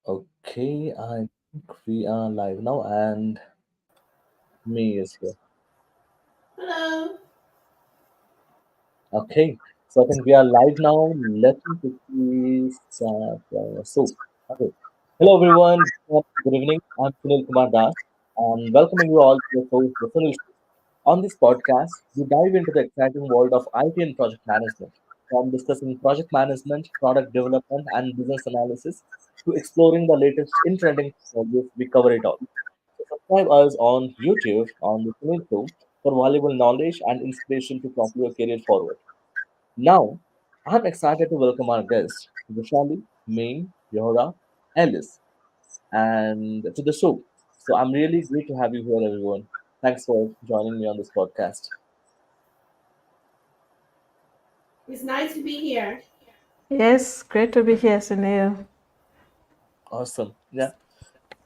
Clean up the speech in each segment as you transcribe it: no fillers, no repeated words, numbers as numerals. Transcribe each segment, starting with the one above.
Okay, I think we are live now, and me is here. Hello. Okay, so I think we are live now. Let me quickly start. Okay. Hello everyone. Good evening. I'm Sunil Kumar Das, and welcoming you all to the show, The Sunil Show. On this podcast, we dive into the exciting world of IT and project management, from discussing project management, product development, and business analysis to exploring the latest in trending technologies. We cover it all. So subscribe us on YouTube on the Sunil Show for valuable knowledge and inspiration to propel your career forward. Now, I'm excited to welcome our guests, Vishali, Main, Yohra, Alice, and to the show. So I'm really great to have you here, everyone. Thanks for joining me on this podcast. It's nice to be here. Yes, great to be here, Sunil. Awesome. Yeah.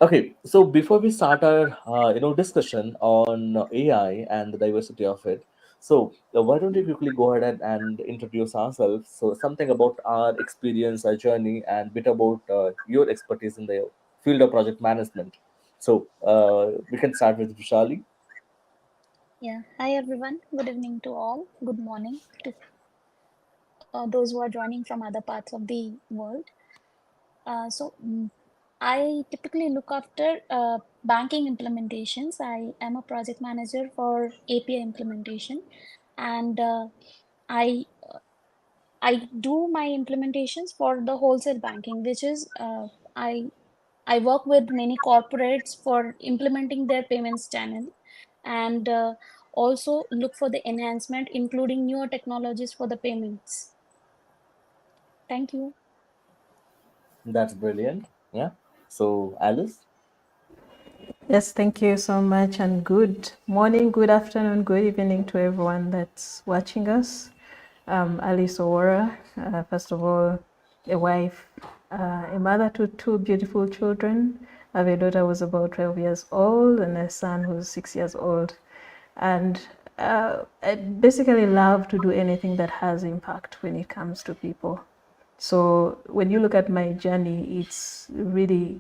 Okay. So before we start our discussion on AI and the diversity of it, so why don't you quickly go ahead and introduce ourselves? So something about our experience, our journey, and bit about your expertise in the field of project management. So we can start with Vishali. Yeah. Hi, everyone. Good evening to all. Good morning to those who are joining from other parts of the world. I typically look after banking implementations. I am a project manager for API implementation, and I I do my implementations for the wholesale banking, which is I work with many corporates for implementing their payments channel and also look for the enhancement, including newer technologies for the payments. Thank you. That's brilliant. Yeah. So Alice. Yes, thank you so much, and good morning, good afternoon, good evening to everyone that's watching us. Alice Owora, first of all, a wife, a mother to two beautiful children. I have a daughter who's about 12 years old and a son who's 6 years old. And I basically love to do anything that has impact when it comes to people. So when you look at my journey, it's really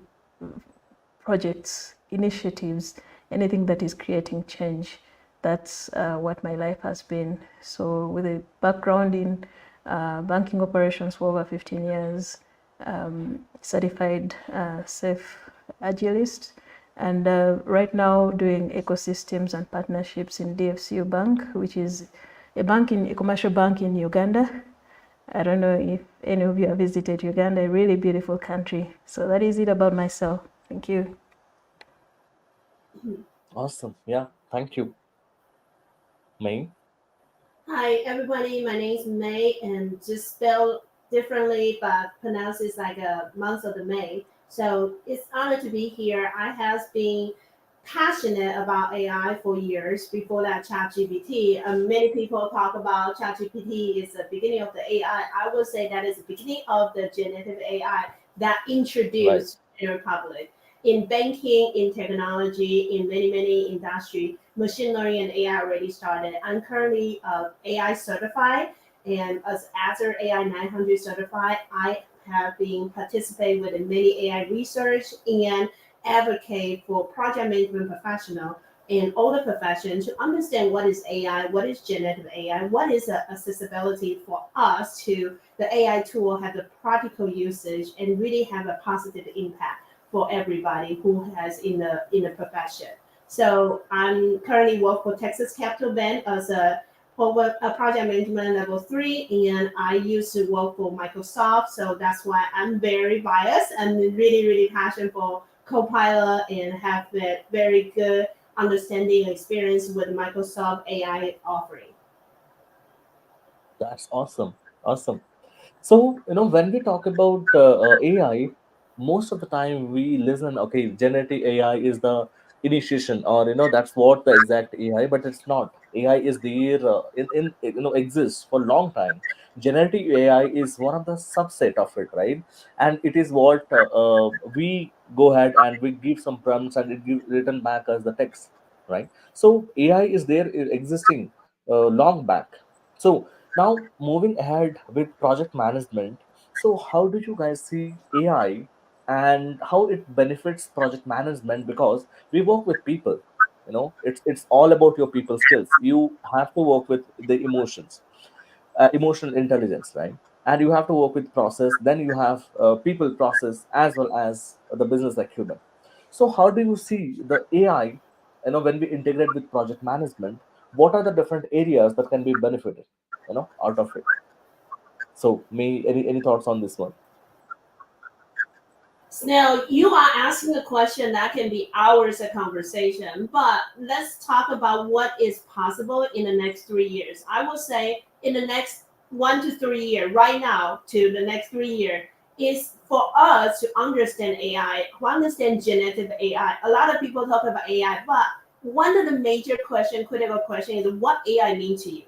projects, initiatives, anything that is creating change. That's what my life has been. So, with a background in banking operations for over 15 years, certified safe agilist, and right now doing ecosystems and partnerships in DFCU Bank, which is a commercial bank in Uganda. I don't know if any of you have visited Uganda, a really beautiful country. So that is it about myself. Thank you. Awesome. Yeah. Thank you, May. Hi, everybody. My name is May, and just spelled differently, but pronounced is like a month of the May. So it's honor to be here. I has been passionate about AI for years. Before that, ChatGPT. Many people talk about ChatGPT is the beginning of the AI. I would say that is the beginning of the generative AI that Right. introduced general public in banking, in technology, in many industries. Machine learning and AI already started. I'm currently AI certified, and as Azure AI 900 certified, I have been participating with many AI research and advocate for project management professional and all the professions to understand what is AI, what is generative AI, what is the accessibility for us to the AI tool have the practical usage and really have a positive impact for everybody who has in the profession. So I'm currently work for Texas Capital Bank as a project management level 3, and I used to work for Microsoft. So that's why I'm very biased and really passionate for Copilot and have a very good understanding and experience with Microsoft AI offering. That's awesome. Awesome. So, when we talk about AI, most of the time we listen, okay, generative AI is the initiation, or, that's what the exact AI, but it's not. AI is there, exists for a long time. Generative AI is one of the subset of it, right? And it is what we go ahead and we give some prompts and it gives written back as the text, right? So AI is there existing long back. So now, moving ahead with project management. So, how do you guys see AI? and how it benefits project management, because we work with people. It's all about your people skills. You have to work with the emotions, emotional intelligence, right? And you have to work with process, then you have people process as well as the business acumen. So how do you see the AI, when we integrate with project management, what are the different areas that can be benefited, out of it? So, me, any thoughts on this one? Now, you are asking a question that can be hours of conversation, but let's talk about what is possible in the next 3 years. I will say in the next 1 to 3 years, right now to the next 3 years, is for us to understand AI, to understand generative AI. A lot of people talk about AI, but one of the major question, critical question is what AI mean to you?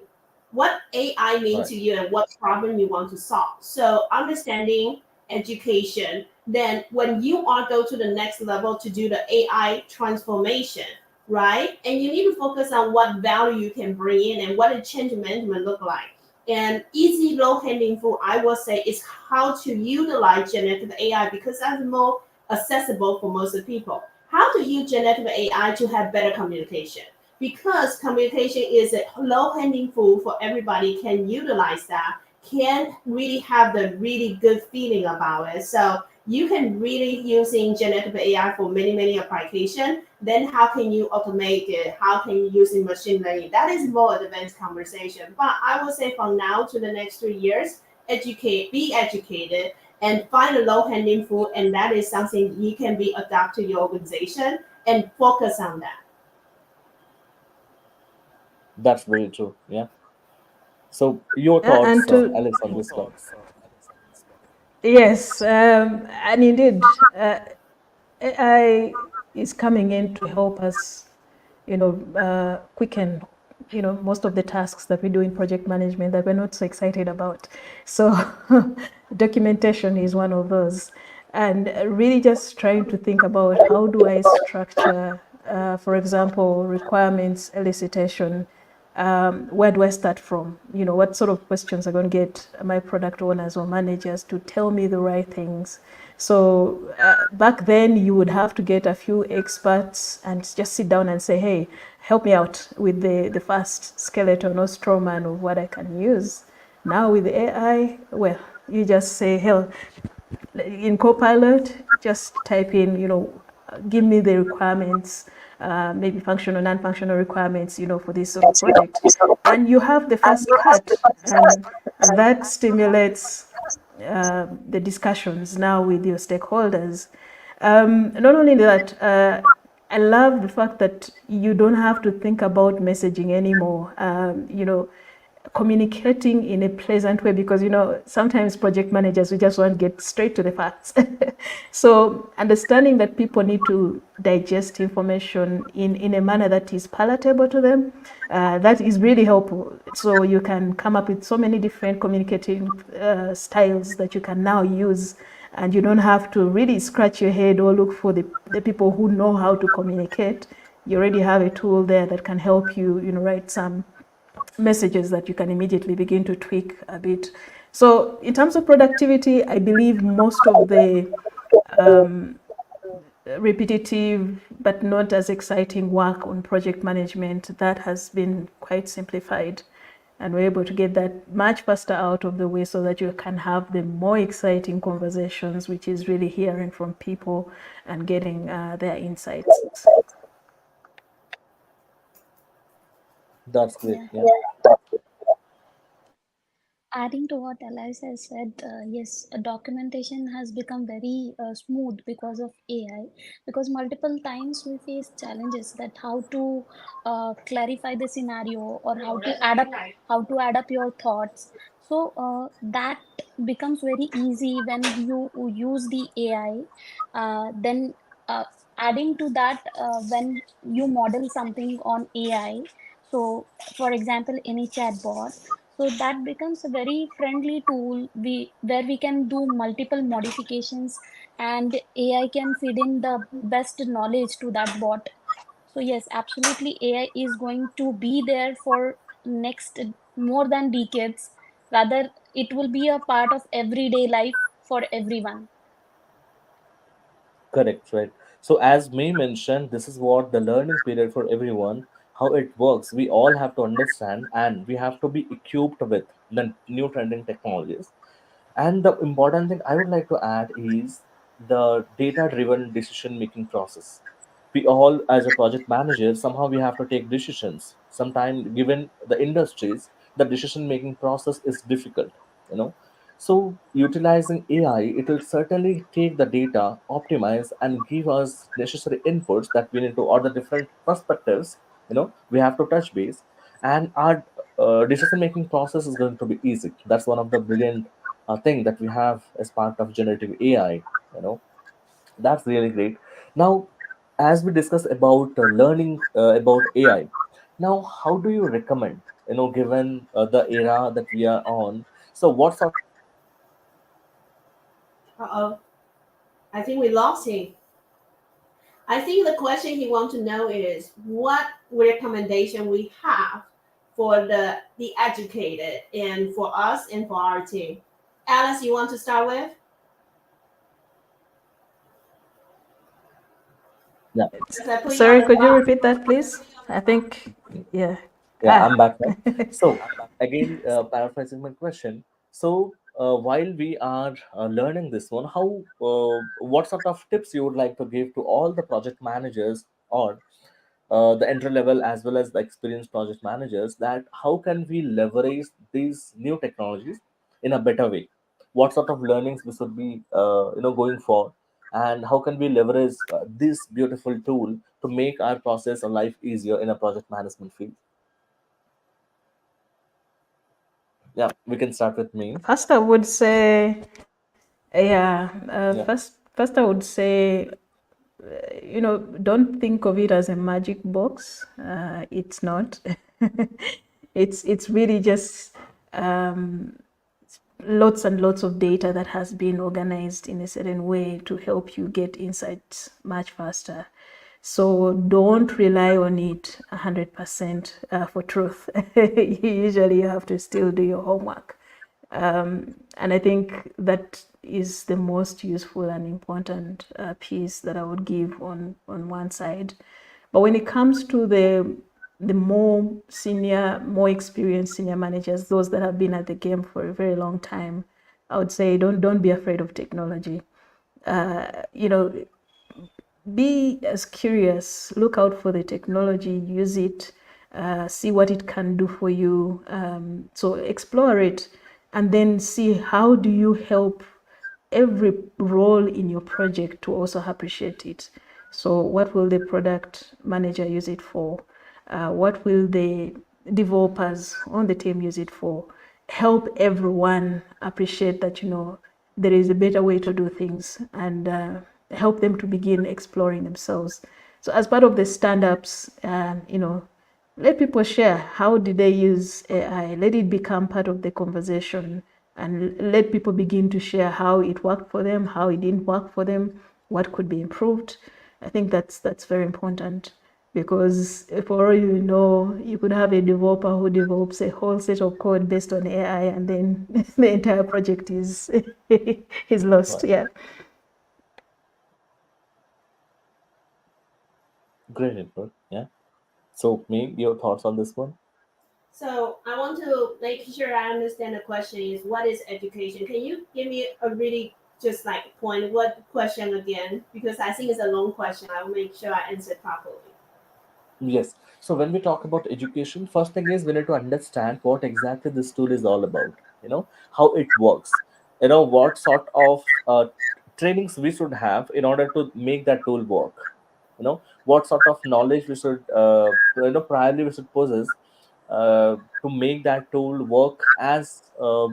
What AI mean Right. to you and what problem you want to solve? So understanding education, then when you are go to the next level to do the AI transformation, right? And you need to focus on what value you can bring in and what a change management look like. And easy low hanging fruit, I will say, is how to utilize generative AI because that's more accessible for most of the people. How to use generative AI to have better communication, because communication is a low hanging fruit for everybody can utilize that, can really have the really good feeling about it. So you can really using generative AI for many applications. Then how can you automate it? How can you using machine learning? That is more advanced conversation. But I would say from now to the next 3 years, be educated, and find a low hanging fruit, and that is something you can be adapt to your organization and focus on that. That's very true. Yeah. So, your Yeah, and thoughts, to Alice, on this one? yes, and indeed, AI is coming in to help us, quicken, most of the tasks that we do in project management that we're not so excited about. So documentation is one of those. And really just trying to think about how do I structure, for example, requirements, elicitation, where do I start from? What sort of questions are going to get my product owners or managers to tell me the right things? So back then, you would have to get a few experts and just sit down and say, hey, help me out with the first skeleton or straw man of what I can use. Now with AI, well, you just say, hell, in Copilot, just type in, give me the requirements, maybe functional, non-functional requirements, for this sort of project. And you have the first cut, and that stimulates the discussions now with your stakeholders. Not only that, I love the fact that you don't have to think about messaging anymore. Communicating in a pleasant way, because sometimes project managers, we just want to get straight to the facts. So understanding that people need to digest information in a manner that is palatable to them, that is really helpful. So you can come up with so many different communicating styles that you can now use, and you don't have to really scratch your head or look for the people who know how to communicate. You already have a tool there that can help you, write some messages that you can immediately begin to tweak a bit. So in terms of productivity, I believe most of the repetitive but not as exciting work on project management, that has been quite simplified, and we're able to get that much faster out of the way so that you can have the more exciting conversations, which is really hearing from people and getting their insights. That's great. Yeah. Yeah. Adding to what Eliza has said, yes, documentation has become very smooth because of AI. Because multiple times we face challenges that how to clarify the scenario or how to add up your thoughts. So that becomes very easy when you use the AI. Then adding to that, when you model something on AI. So, for example, any chatbot, so that becomes a very friendly tool where we can do multiple modifications and AI can feed in the best knowledge to that bot. So yes, absolutely AI is going to be there for next more than decades. Rather, it will be a part of everyday life for everyone. Correct, right? So, as May mentioned, this is what the learning period for everyone, how it works. We all have to understand and we have to be equipped with the new trending technologies. And the important thing I would like to add is the data driven decision making process. We all, as a project manager, somehow we have to take decisions. Sometimes, given the industries, the decision making process is difficult, you know. So, utilizing AI, it will certainly take the data, optimize, and give us necessary inputs that we need to, or the different perspectives, we have to touch base. And our decision making process is going to be easy. That's one of the brilliant thing that we have as part of generative AI. You know, that's really great. Now, as we discuss about learning about AI, now how do you recommend? Given the era that we are on, so what sort of tips you would like to give to all the project Uh-oh, managers or I think we experience lost him. project managers? I think the question he wants to know is what recommendation we have for the educated and for us and for our team. Alice, you want to start with? Yeah, Because I put you on Sorry, the could you spot. repeat that, please? I think, yeah. yeah, Ah, I'm back now. So again, paraphrasing my question. So while we are learning this one, how what sort of tips you would like to give to all the project managers or the entry level as well as the experienced project managers, that how can we leverage these new technologies in a better way? What sort of learnings we should be going for, and how can we leverage this beautiful tool to make our process or life easier in a project management field? Yeah, we can start with me. first I would say, yeah, Yeah, first I would say, don't think of it as a magic box. It's not. It's really just um, lots and lots of data that has been organized in a certain way to help you get insights much faster. So don't rely on it 100% for truth. Usually you have to still do your homework. And I think that is the most useful and important piece that I would give on one side. But when it comes to the more senior, more experienced senior managers, those that have been at the game for a very long time, I would say don't be afraid of technology. You know, be as curious, look out for the technology, use it, see what it can do for you. So explore it, and then see how do you help every role in your project to also appreciate it. So what will the product manager use it for? What will the developers on the team use it for? Help everyone appreciate that, there is a better way to do things, and help them to begin exploring themselves. So as part of the stand-ups, let people share how did they use AI. Let it become part of the conversation, and let people begin to share how it worked for them, how it didn't work for them, what could be improved. I think that's very important, because for all you know, you could have a developer who develops a whole set of code based on AI, and then the entire project is is lost. right. Yeah. Great input. Yeah. So, me, your thoughts on this one? So I want to make sure I understand the question is what is education? Can you give me a really just like point what question again? Because I think it's a long question. I will make sure I answer properly. Yes. So when we talk about education, first thing is we need to understand what exactly this tool is all about. How it works. What sort of trainings we should have in order to make that tool work. What sort of knowledge we should, priorly we should possess to make that tool work as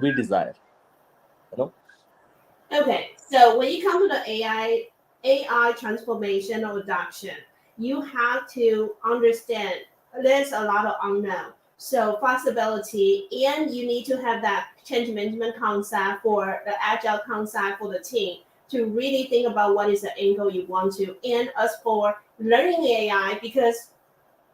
we desire. You know. Okay, so when you come to the AI transformation or adoption, you have to understand there's a lot of unknown. So flexibility, and you need to have that change management concept for the agile concept for the team to really think about what is the angle you want to. And as for learning AI, because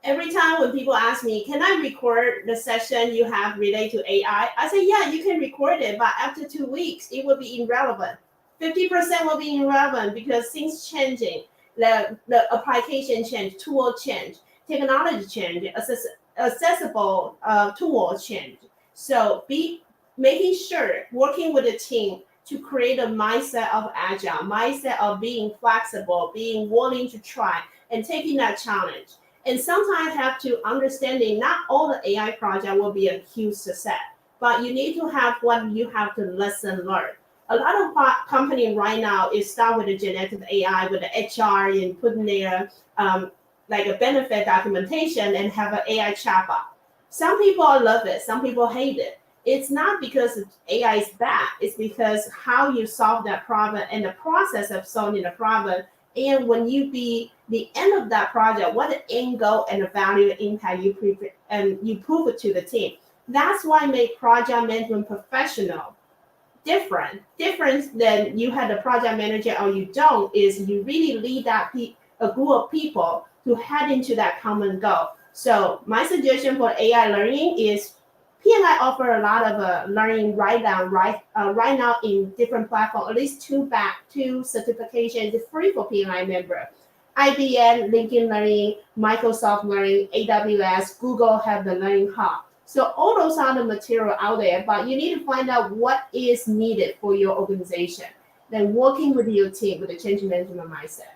every time when people ask me, can I record the session you have related to AI? I say, yeah, you can record it, but after 2 weeks, it will be irrelevant. 50% will be irrelevant because things changing, the application change, tool change, technology change, accessible tool change. So be making sure working with a team to create a mindset of agile, mindset of being flexible, being willing to try and taking that challenge. And sometimes have to understanding not all the AI project will be a huge success, but you need to have what you have to lesson learn. A lot of company right now is start with the generative AI with the HR and putting their like a benefit documentation and have an AI chatbot. Some people love it, some people hate it. It's not because AI is bad, it's because how you solve that problem and the process of solving the problem. And when you be the end of that project, what the end goal and the value and impact and you prove it to the team. That's why make project management professional difference than you had a project manager or you don't is you really lead a group of people to head into that common goal. So my suggestion for AI learning is PNI offer a lot of learning right now in different platforms, at least two certifications free for PNI member. IBM, LinkedIn Learning, Microsoft Learning, AWS, Google have the Learning Hub. So all those are the material out there, but you need to find out what is needed for your organization. Then working with your team with a change management mindset.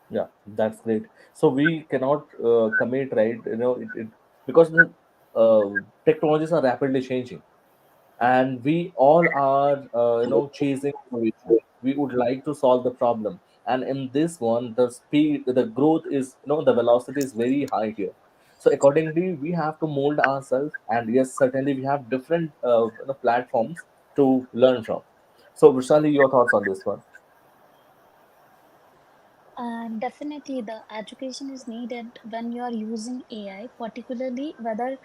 Yeah, that's great. So we cannot commit, right? Because the technologies are rapidly changing, and we all are chasing innovation. We would like to solve the problem, and in this one the speed, the growth is, the velocity is very high here. So accordingly we have to mold ourselves, and yes, certainly we have different platforms to learn from. So Vishali, your thoughts on this one? Definitely, the education is needed when you are using AI, particularly whether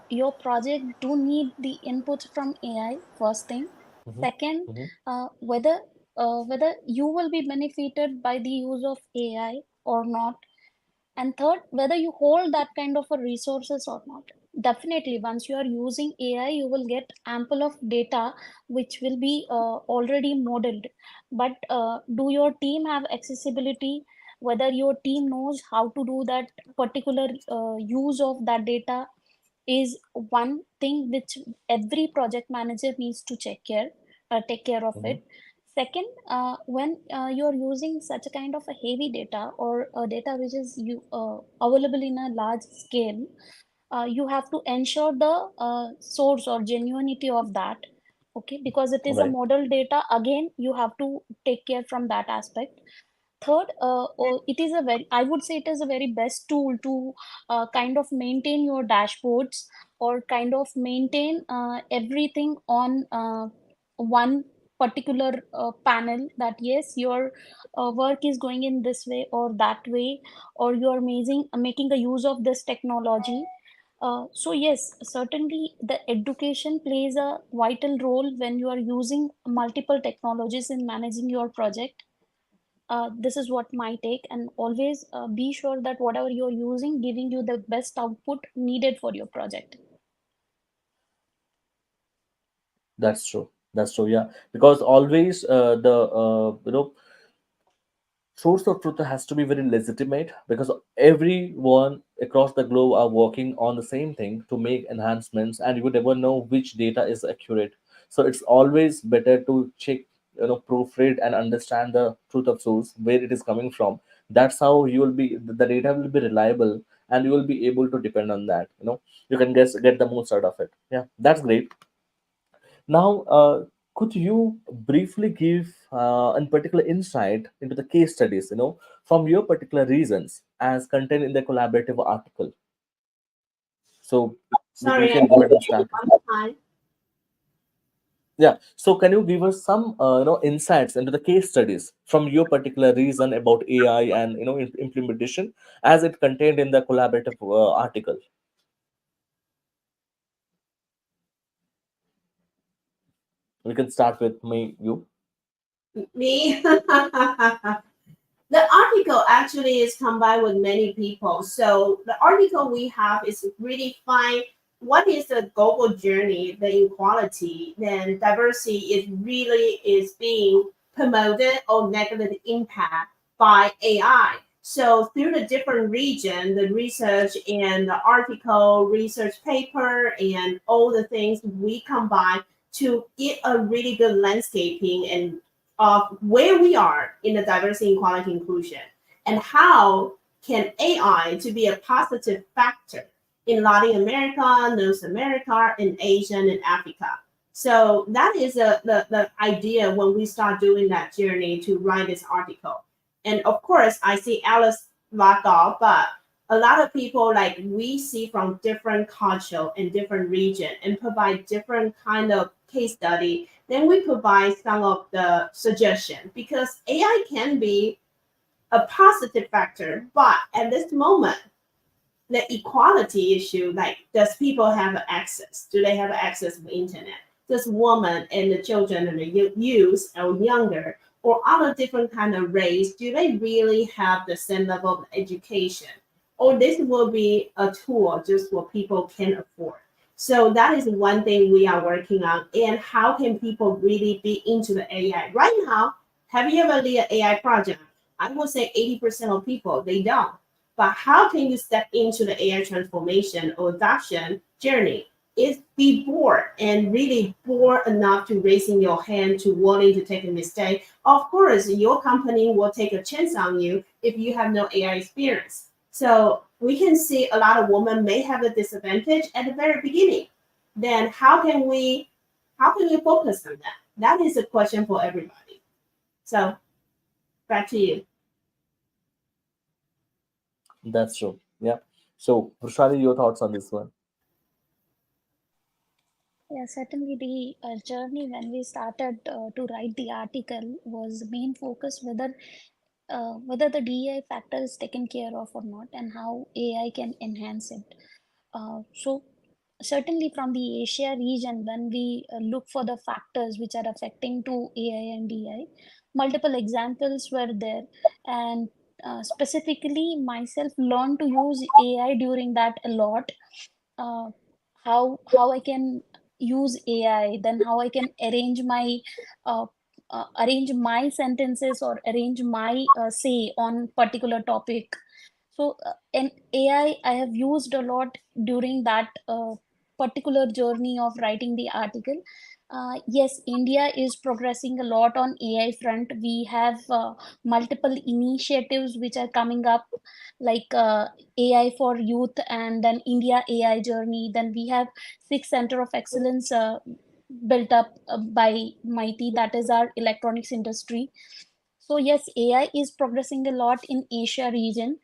your project do need the inputs from AI. First thing, Hmm. second, Hmm. whether you will be benefited by the use of AI or not, and third, whether you hold that kind of a resources or not. Definitely, once you are using AI, you will get ample of data which will be already modeled. But do your team have accessibility? Whether your team knows how to do that particular use of that data is one thing which every project manager needs to take care of Hmm. it. Second, when you're using such a kind of a heavy data or a data which is available in a large scale, you have to ensure the source or genuinity of that. Okay, because it is a Right. model data, again, you have to take care from that aspect. Third, it is a very, I would say it is a very best tool to kind of maintain your dashboards or kind of maintain everything on one particular panel, that yes, your work is going in this way or that way, or you are making a use of this technology. So yes, certainly the education plays a vital role when you are using multiple technologies in managing your project. This is what my take, and always be sure that whatever you're using giving you the best output needed for your project. That's true. That's true. Yeah, because always the source of truth has to be very legitimate, because everyone across the globe are working on the same thing to make enhancements, and you would never know which data is accurate. So it's always better to check, proofread and understand the truth of source, where it is coming from. That's how you will be, the data will be reliable, and you will be able to depend on that. You can get the most out of it. Yeah, that's great. Now, could you briefly give in particular insight into the case studies, from your particular reasons as contained in the collaborative article? So we Sorry, I can go ahead and start. one more time. Yeah. So can you give us some, insights into the case studies from your particular reason about AI and implementation as it contained in the collaborative article? We can start with me, you. Me. The article actually is combined with many people. So the article we have is really fine what is the global journey, the inequality, then diversity is really is being promoted or negatively impact by AI. So through the different region, the research and the article, research paper, and all the things we combine to get a really good landscaping and of where we are in the diversity, equality, inclusion, and how can AI to be a positive factor in Latin America, North America, in Asia, and Africa. So that is the idea when we start doing that journey to write this article. And of course, I see Alice locked off, but a lot of people like we see from different culture and different region and provide different kind of case study. Then we provide some of the suggestion because AI can be a positive factor, but at this moment the equality issue, like does people have access? Do they have access to the internet? Does women and the children and the youth or younger or other different kind of race, do they really have the same level of education? Or this will be a tool just what people can afford. So that is one thing we are working on. And how can people really be into the AI? Right now, have you ever lead an AI project? I would say 80% of people, they don't. But how can you step into the AI transformation or adoption journey? Is be bored and really bored enough to raising your hand to willing to take a mistake. Of course, your company will take a chance on you if you have no AI experience. So we can see a lot of women may have a disadvantage at the very beginning. Then how can we focus on that? That is a question for everybody. So back to you. That's true. Yeah. So, Rushali, your thoughts on this one? Yeah, certainly the journey when we started to write the article was main focus whether the DEI factor is taken care of or not and how AI can enhance it. So certainly from the Asia region, when we look for the factors which are affecting to AI and DI, multiple examples were there, and specifically myself learned to use AI during that a lot. Uh, how I can use AI, then how I can uh, arrange my sentences or arrange my say on particular topic. So, in I have used a lot during that particular journey of writing the article. Yes, India is progressing a lot on AI front. We have multiple initiatives which are coming up, like AI for Youth, and then India AI Journey. Then we have six Center of Excellence built up by MIT, that is our electronics industry. So yes, AI is progressing a lot in Asia region.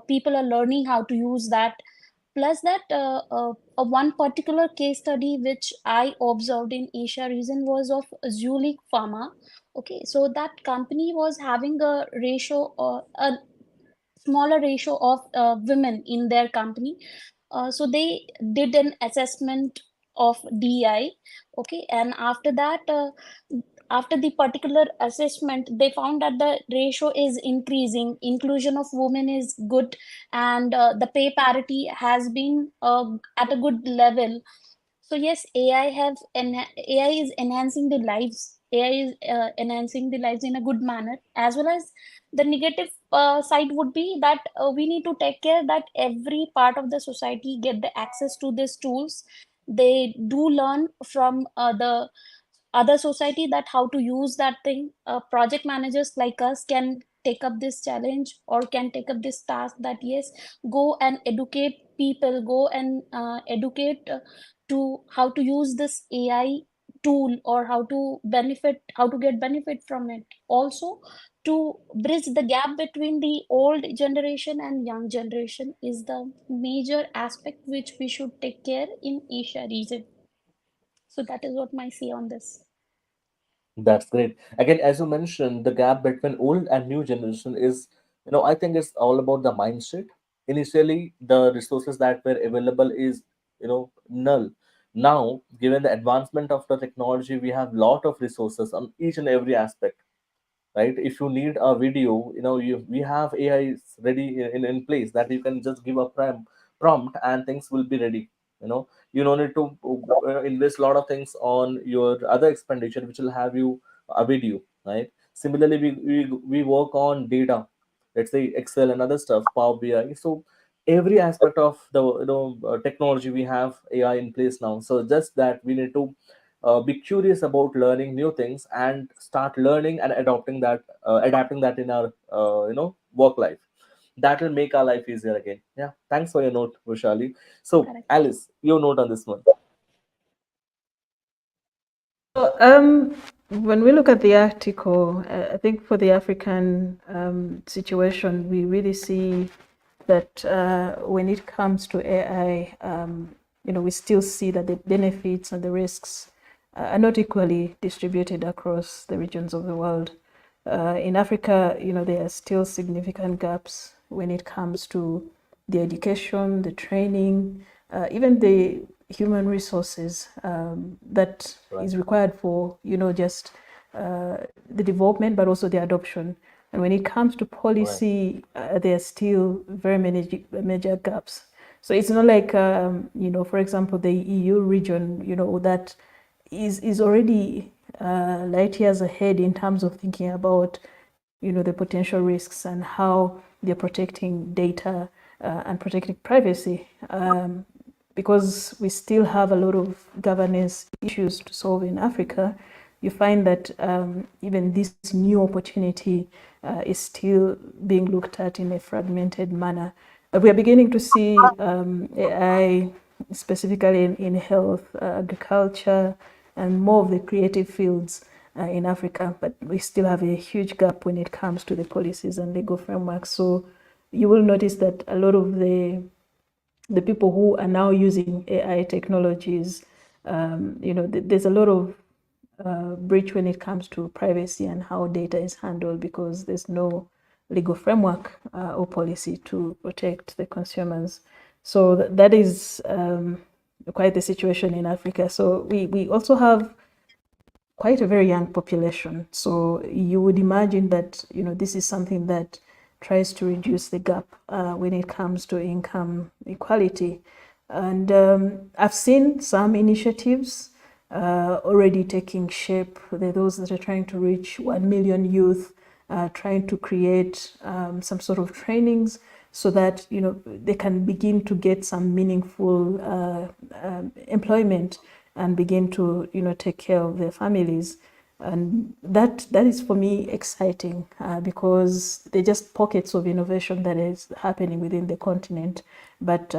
People are learning how to use that. Plus that, one particular case study which I observed in Asia region was of Zulik Pharma. Okay, so that company was having a a smaller ratio of women in their company. So they did an assessment of DI. Okay, and after that, after the particular assessment, they found that the ratio is increasing, inclusion of women is good, and the pay parity has been at a good level. So yes, AI is enhancing the lives. AI is enhancing the lives in a good manner, as well as the negative side would be that we need to take care that every part of the society get the access to these tools. They do learn from the other society that how to use that thing. Project managers like us can take up this challenge or can take up this task, that yes, go and educate people, go and educate to how to use this AI tool, or how to get benefit from it. Also, to bridge the gap between the old generation and young generation is the major aspect which we should take care in Asia region. So that is what my say on this. That's great. Again, as you mentioned, the gap between old and new generation is, I think it's all about the mindset. Initially, the resources that were available is, null. Now, given the advancement of the technology, we have lot of resources on each and every aspect, right? If you need a video, we have AI ready in place that you can just give a prompt and things will be ready. You don't need to invest a lot of things on your other expenditure which will have you a video, right? Similarly, we work on data, let's say Excel and other stuff, Power BI. So every aspect of the technology, we have AI in place now. So just that we need to be curious about learning new things and start learning and adapting that in our work life. That will make our life easier again. Yeah, thanks for your note, Vishali. So Correct. Alice, your note on this one. So, when we look at the article, I think for the African situation, we really see that when it comes to AI, we still see that the benefits and the risks are not equally distributed across the regions of the world. In Africa, there are still significant gaps when it comes to the education, the training, even the human resources that Right. is required for, just the development, but also the adoption. And when it comes to Right. policy, there are still very many major gaps. So it's not like, for example, the EU region, that is already light years ahead in terms of thinking about, the potential risks and how they're protecting data and protecting privacy. Because we still have a lot of governance issues to solve in Africa, you find that even this new opportunity is still being looked at in a fragmented manner. But we are beginning to see AI, specifically in health, agriculture, and more of the creative fields in Africa. But we still have a huge gap when it comes to the policies and legal frameworks. So you will notice that a lot of the people who are now using AI technologies, there's a lot of breach when it comes to privacy and how data is handled because there's no legal framework or policy to protect the consumers. So that is quite the situation in Africa. So we also have quite a very young population. So you would imagine that this is something that tries to reduce the gap when it comes to income equality. And I've seen some initiatives already taking shape. There are those that are trying to reach 1 million youth, trying to create some sort of trainings so that they can begin to get some meaningful employment and begin to take care of their families. And that is for me exciting because they're just pockets of innovation that is happening within the continent. But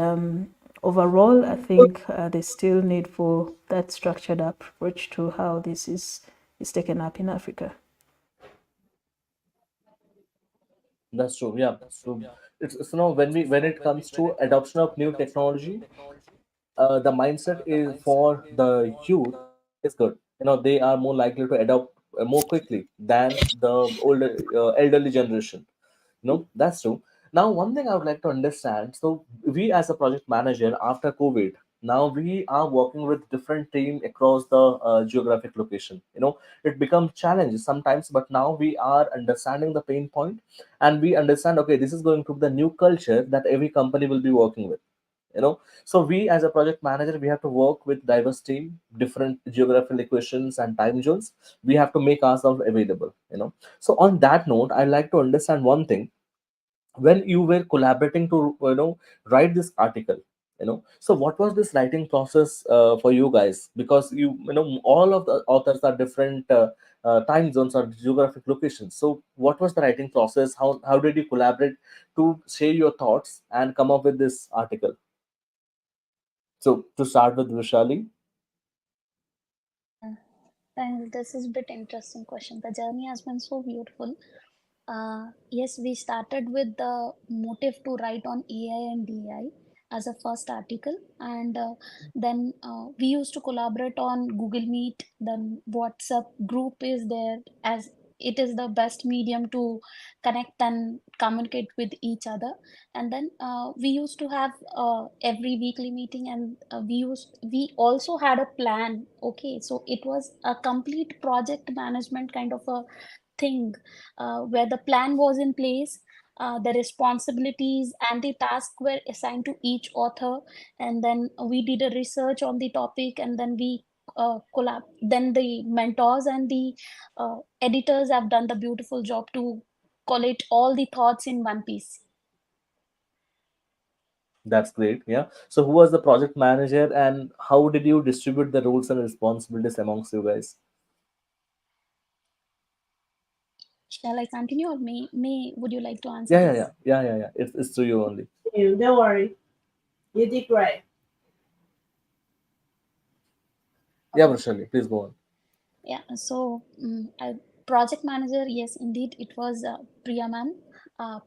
overall, I think there's still need for that structured approach to how this is taken up in Africa. That's true. Yeah. So it's when it comes to adoption of new technology, the mindset is for the youth is good. They are more likely to adopt more quickly than the older elderly generation. That's true. Now, one thing I would like to understand. So, we as a project manager after COVID, now we are working with different team across the geographic location. It becomes challenges sometimes, but now we are understanding the pain point, and we understand. Okay, this is going to be the new culture that every company will be working with. So we as a project manager, we have to work with diverse team, different geographical equations and time zones. We have to make ourselves available. So on that note, I'd like to understand one thing. When you were collaborating to write this article, so what was this writing process for you guys? Because all of the authors are different time zones or geographic locations. So what was the writing process? How did you collaborate to share your thoughts and come up with this article? So to start with, Vishali. Yeah. Thanks. This is a bit interesting question. The journey has been so beautiful. Yes, we started with the motive to write on AI and DI as a first article, and then we used to collaborate on Google Meet. Then WhatsApp group is there as it is the best medium to connect and communicate with each other. And then we used to have every weekly meeting, and we also had a plan. Okay, so it was a complete project management kind of a thing where the plan was in place. the responsibilities and the tasks were assigned to each author, and then we did a research on the topic, and then we then the mentors and the editors have done the beautiful job to collate all the thoughts in one piece. That's great. Yeah. So who was the project manager and how did you distribute the roles and responsibilities amongst you guys? Shall I continue, or may would you like to answer Yeah, yeah, yeah, this? yeah, yeah, yeah. It's to you only. You don't worry, you did great. Yeah, Okay. Brushali, please go on. Yeah, so project manager, yes, indeed, it was Priya ma'am,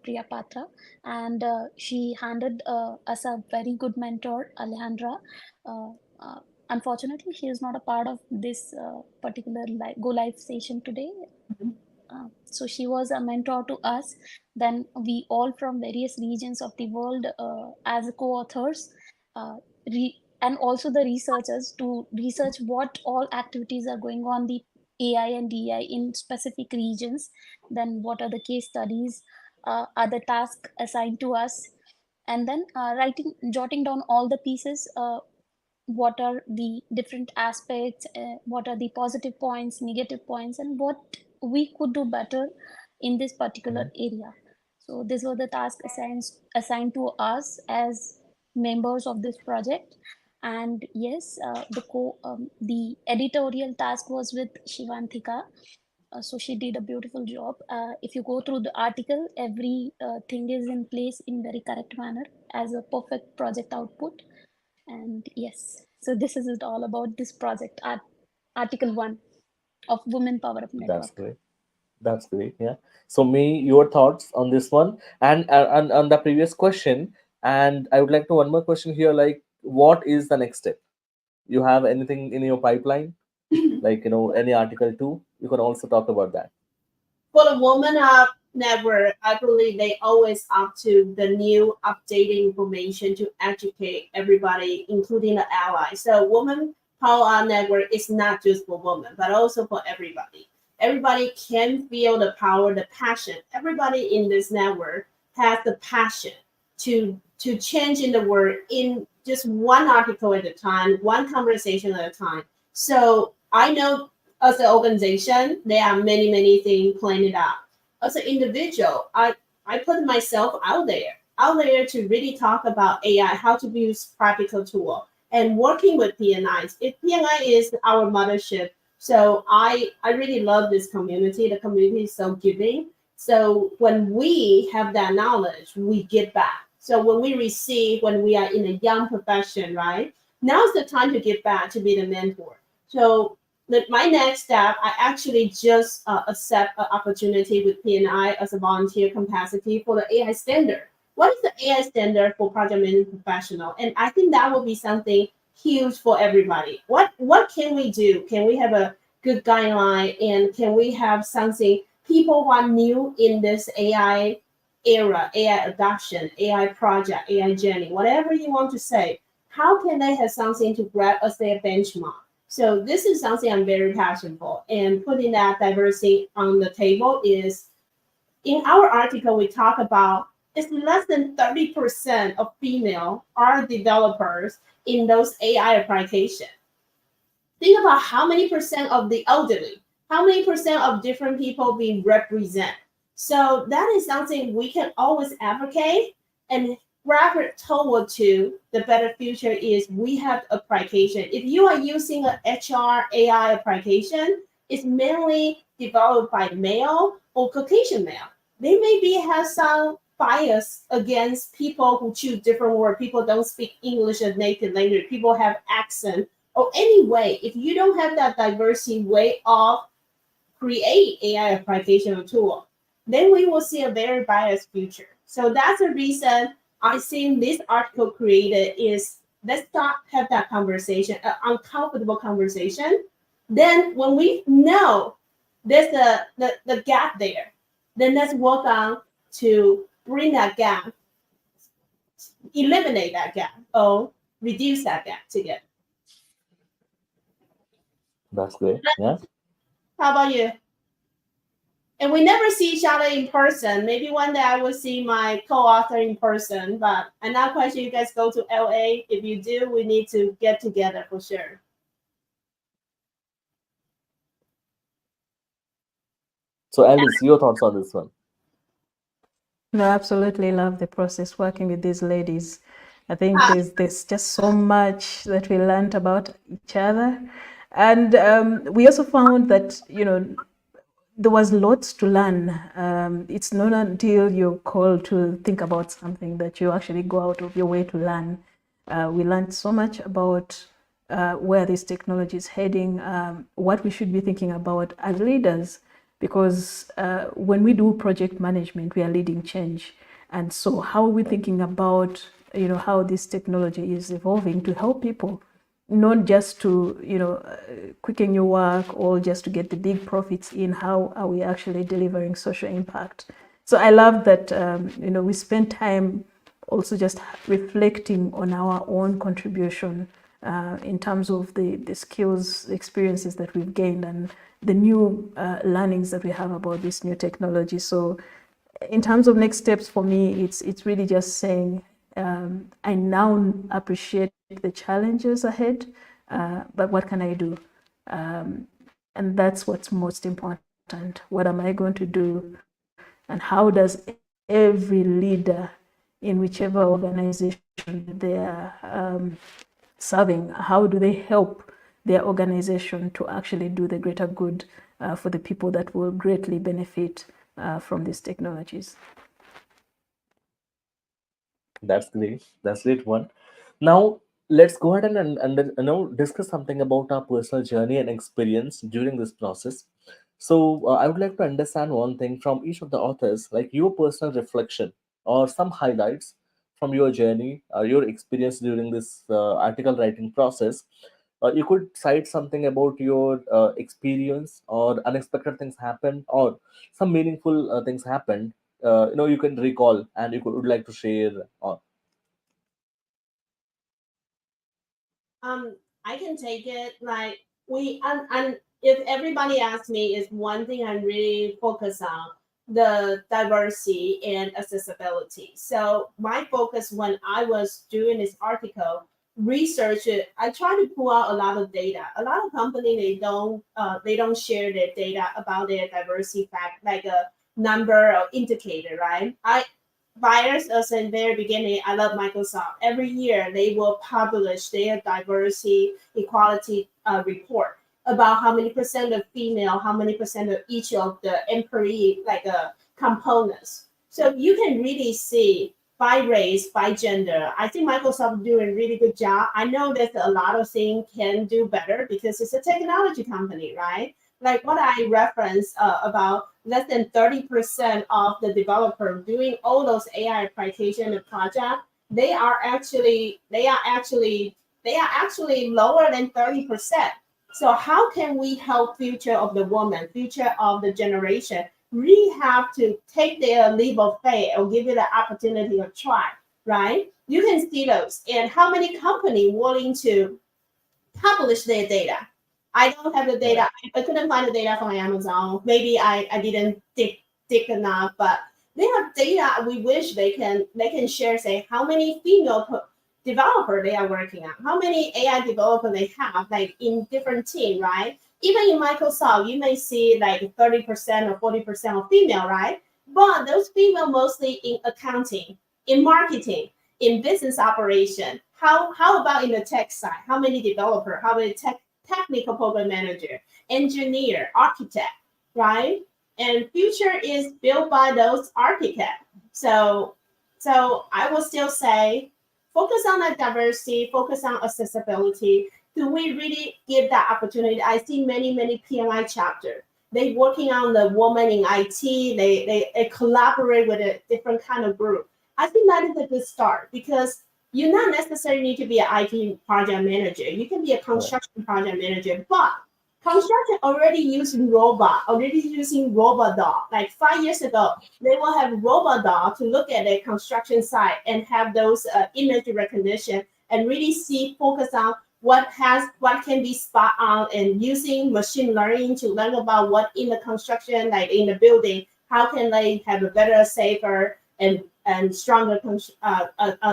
Priya Patra, and she handed us a very good mentor, Alejandra. Uh, uh, Unfortunately, she is not a part of this particular Go Live session today. So she was a mentor to us. Then we all from various regions of the world as co-authors, uh, and also the researchers to research what all activities are going on the AI and DI in specific regions. Then what are the case studies, are the tasks assigned to us, and then jotting down all the pieces. What are the different aspects, what are the positive points, negative points, and what we could do better in this particular Mhm. area. So these were the tasks assigned to us as members of this project. And yes, the editorial task was with Shivantika. So she did a beautiful job. If you go through the article, every thing is in place in very correct manner as a perfect project output. And yes, so this is it all about this project, Article 1 of Women Power Up That's Network. great. That's great. Yeah. So, me, your thoughts on this one, and on the previous question, and I would like to one more question here. Like, what is the next step? You have anything in your pipeline? Like, any article two? You can also talk about that. For the Woman Up Network, I believe they always up to the new updated information to educate everybody, including the allies. So Woman Power Up Network is not just for women, but also for everybody. Everybody can feel the power, the passion. Everybody in this network has the passion to change in the world in just one article at a time, one conversation at a time. So I know as an organization, there are many, many things planned out. As an individual, I put myself out there to really talk about AI, how to use practical tool and working with PNIs. If PNI is our mothership, so I really love this community. The community is so giving. So when we have that knowledge, we give back. So when we receive, when we are in a young profession, right? Now's the time to give back, to be the mentor. So my next step, I actually just accept an opportunity with PNI as a volunteer capacity for the AI standard. What is the AI standard for project management professional? And I think that will be something huge for everybody. What can we do? Can we have a good guideline, and can we have something people who are new in this AI era, AI adoption, AI project, AI journey, whatever you want to say, how can they have something to grab as their benchmark? So this is something I'm very passionate for. And putting that diversity on the table is, in our article, we talk about it's less than 30% of female are developers in those AI applications. Think about how many percent of the elderly, how many percent of different people being represented. So that is something we can always advocate and gravitate toward to the better future is we have application. If you are using an HR AI application, it's mainly developed by male or Caucasian male. They maybe have some bias against people who choose different words. People don't speak English as native language. People have accent or anyway, if you don't have that diversity way of create AI application or tool, then we will see a very biased future. So that's the reason I think this article created is let's not have that conversation, an uncomfortable conversation. Then when we know there's the gap there, then let's work on to bring that gap, eliminate that gap, or reduce that gap together. That's great. Yeah. How about you? And we never see each other in person. Maybe one day I will see my co-author in person, but I'm not quite sure you guys go to LA. If you do, we need to get together for sure. So, Alice, your thoughts on this one? No, I absolutely love the process working with these ladies. I think Ah, there's just so much that we learned about each other, and we also found that there was lots to learn. It's not until you're called to think about something that you actually go out of your way to learn. We learned so much about where this technology is heading, what we should be thinking about as leaders, because when we do project management, we are leading change. And so, how are we thinking about how this technology is evolving to help people, not just to quicken your work or just to get the big profits in? How are we actually delivering social impact? So I love that we spend time also just reflecting on our own contribution in terms of the skills, experiences that we've gained, and the new learnings that we have about this new technology. So in terms of next steps for me, it's really just saying I now appreciate the challenges ahead, but what can I do? And that's what's most important. What am I going to do? And how does every leader in whichever organization they are serving, how do they help their organization to actually do the greater good for the people that will greatly benefit from these technologies? That's great. That's great one. Now let's go ahead and discuss something about our personal journey and experience during this process. So I would like to understand one thing from each of the authors, like your personal reflection or some highlights from your journey or your experience during this article writing process. You could cite something about your experience or unexpected things happen or some meaningful things happened. You can recall and you would like to share. Um, I can take it. Like and if everybody asks me, is one thing I'm really focused on the diversity and accessibility. So my focus when I was doing this article, research it. I try to pull out a lot of data. A lot of companies they don't share their data about their diversity fact like a number or indicator, right? I buyers as in very beginning, I love Microsoft. Every year they will publish their diversity equality report about how many percent of female, how many percent of each of the employee components. So you can really see by race, by gender. I think Microsoft doing a really good job. I know there's a lot of things can do better because it's a technology company, right? Like what I referenced about less than 30% of the developer doing all those AI application project, they are actually lower than 30%. So how can we help future of the woman, future of the generation really have to take their leap of faith or give it an opportunity to try, right? You can see those and how many company willing to publish their data. I don't have the Right. data. I couldn't find the data from Amazon. Maybe I didn't dig enough, but they have data. We wish they can share. Say how many female developer they are working on, how many AI developer they have, like in different team, right? Even in Microsoft, you may see like 30% or 40% of female, right? But those female mostly in accounting, in marketing, in business operation. How about in the tech side? How many developer? How many technical program manager, engineer, architect, right? And future is built by those architects. So I will still say focus on the diversity, focus on accessibility. Do we really give that opportunity? I see many PMI chapter. They working on the woman in IT. They collaborate with a different kind of group. I think that is a good start because you not necessarily need to be an IT project manager. You can be a Right. construction project manager, but construction already using robot, already using robot dog. Like 5 years ago, they will have robot dog to look at a construction site and have those image recognition and really see focus on what can be spot on, and using machine learning to learn about what in the construction, like in the building, how can they have a better, safer, and stronger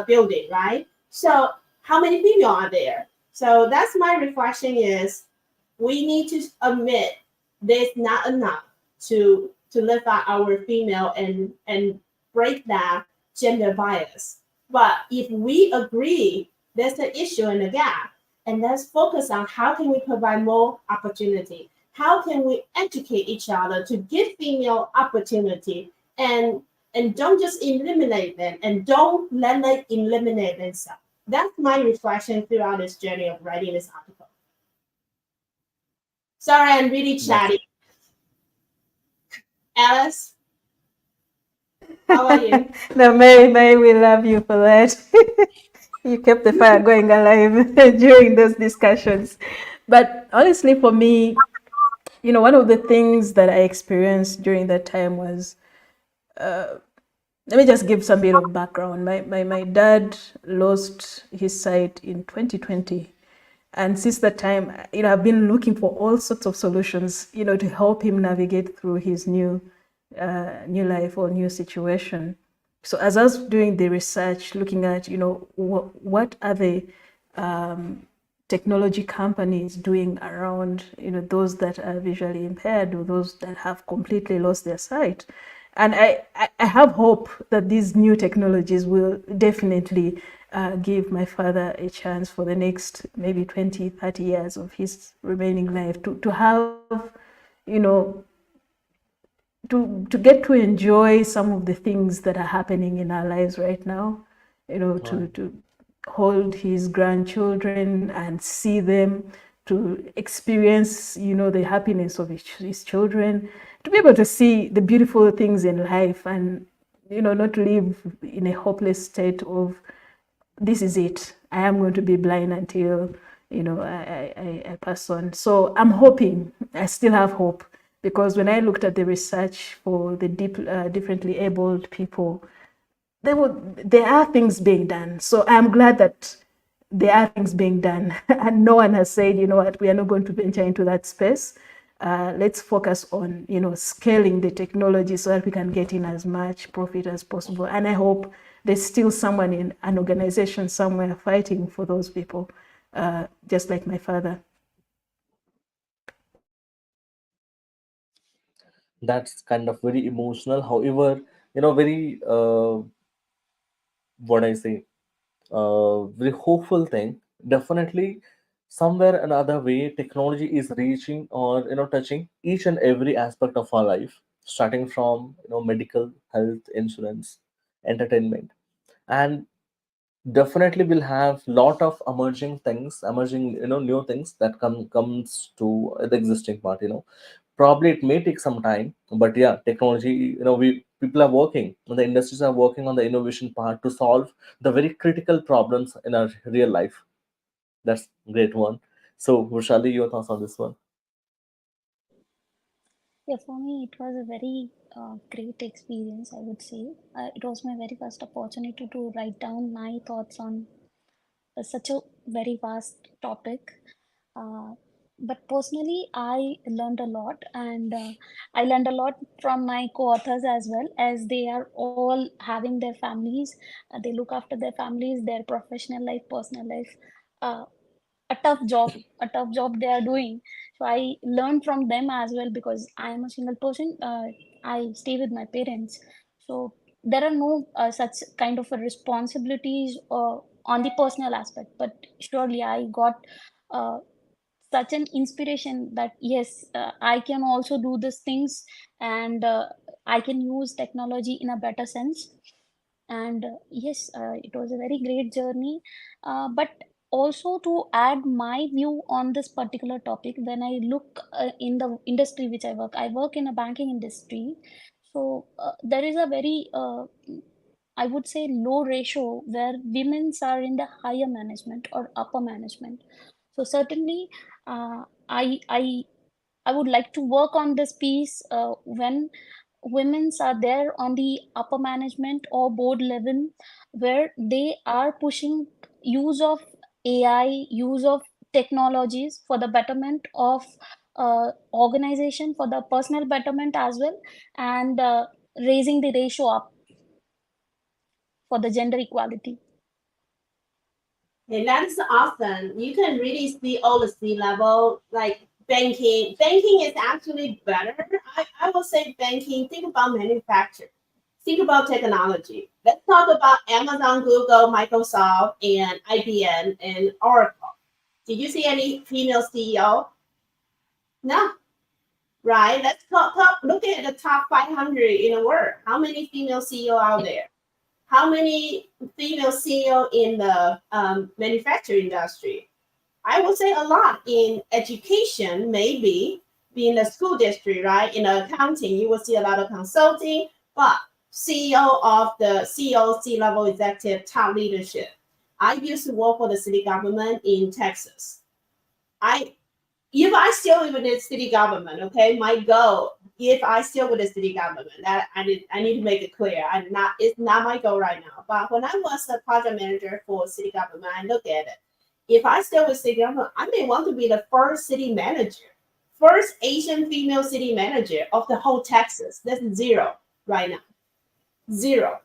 building, right? So how many female are there? So that's my reflection is we need to admit there's not enough to lift out our female and break that gender bias. But if we agree there's an issue and a gap, and let's focus on how can we provide more opportunity, how can we educate each other to give female opportunity, and don't just eliminate them, and don't let them eliminate themselves. That's my reflection throughout this journey of writing this article. Sorry, I'm really That's chatty. Alice, how are you? No, Mary, we love you for that. You kept the fire going alive during those discussions. But honestly, for me, one of the things that I experienced during that time was, let me just give some bit of background. My dad lost his sight in 2020. And since that time, I've been looking for all sorts of solutions, to help him navigate through his new life or new situation. So as I was doing the research, looking at, what are the technology companies doing around, those that are visually impaired or those that have completely lost their sight. And I have hope that these new technologies will definitely give my father a chance for the next maybe 20, 30 years of his remaining life to have, you know, to get to enjoy some of the things that are happening in our lives right now, right. to hold his grandchildren and see them, to experience, the happiness of his children, to be able to see the beautiful things in life, and not live in a hopeless state of this is it. I am going to be blind until I pass on. So I'm hoping. I still have hope, because when I looked at the research for the differently abled people, there are things being done. So I'm glad that there are things being done, and no one has said, you know what, we are not going to venture into that space. Let's focus on, scaling the technology so that we can get in as much profit as possible. And I hope there's still someone in an organization somewhere fighting for those people, just like my father. That's kind of very emotional. However, very what I say, very hopeful thing. Definitely, somewhere another way, technology is reaching or touching each and every aspect of our life, starting from medical, health, insurance, entertainment, and definitely we'll have lot of emerging things, emerging new things that comes to the existing part. Probably it may take some time, but yeah, technology, we people are working, the industries are working on the innovation part to solve the very critical problems in our real life. That's great one. So Vishali, your thoughts on this one? Yeah, for me, it was a very great experience, I would say. It was my very first opportunity to write down my thoughts on such a very vast topic. Uh, but personally, I learned a lot, and I learned a lot from my co-authors as well, as they are all having their families. They look after their families, their professional life, personal life. Uh, a tough job they are doing. So I learned from them as well, because I am a single person. I stay with my parents, so there are no such kind of a responsibilities on the personal aspect. But surely I got uh, such an inspiration that yes, I can also do these things, and I can use technology in a better sense. And yes, it was a very great journey. But also, to add my view on this particular topic, when I look in the industry which I work in a banking industry. So there is a very I would say low ratio where women's are in the higher management or upper management. So certainly, I would like to work on this piece when women's are there on the upper management or board level, where they are pushing use of AI, use of technologies for the betterment of organization, for the personal betterment as well, and raising the ratio up for the gender equality. And that is awesome. You can really see all the C level, like banking. Banking is actually better. I will say banking. Think about manufacturing. Think about technology. Let's talk about Amazon, Google, Microsoft, and IBM and Oracle. Did you see any female CEO? No, right? Let's look at the top 500 in the world. How many female CEO out there? How many female CEO in the manufacturing industry? I would say a lot in education, maybe being a school district, right? In accounting, you will see a lot of consulting, but CEO of the CEO, C-level executive, top leadership. I used to work for the city government in Texas. I if I still live in the city government, okay, my goal, if I still with the city government, that I need to make it clear. It's not my goal right now. But when I was a project manager for city government, I look at it. If I still with city government, I may want to be the first city manager, first Asian female city manager of the whole Texas. That's zero right now. Zero.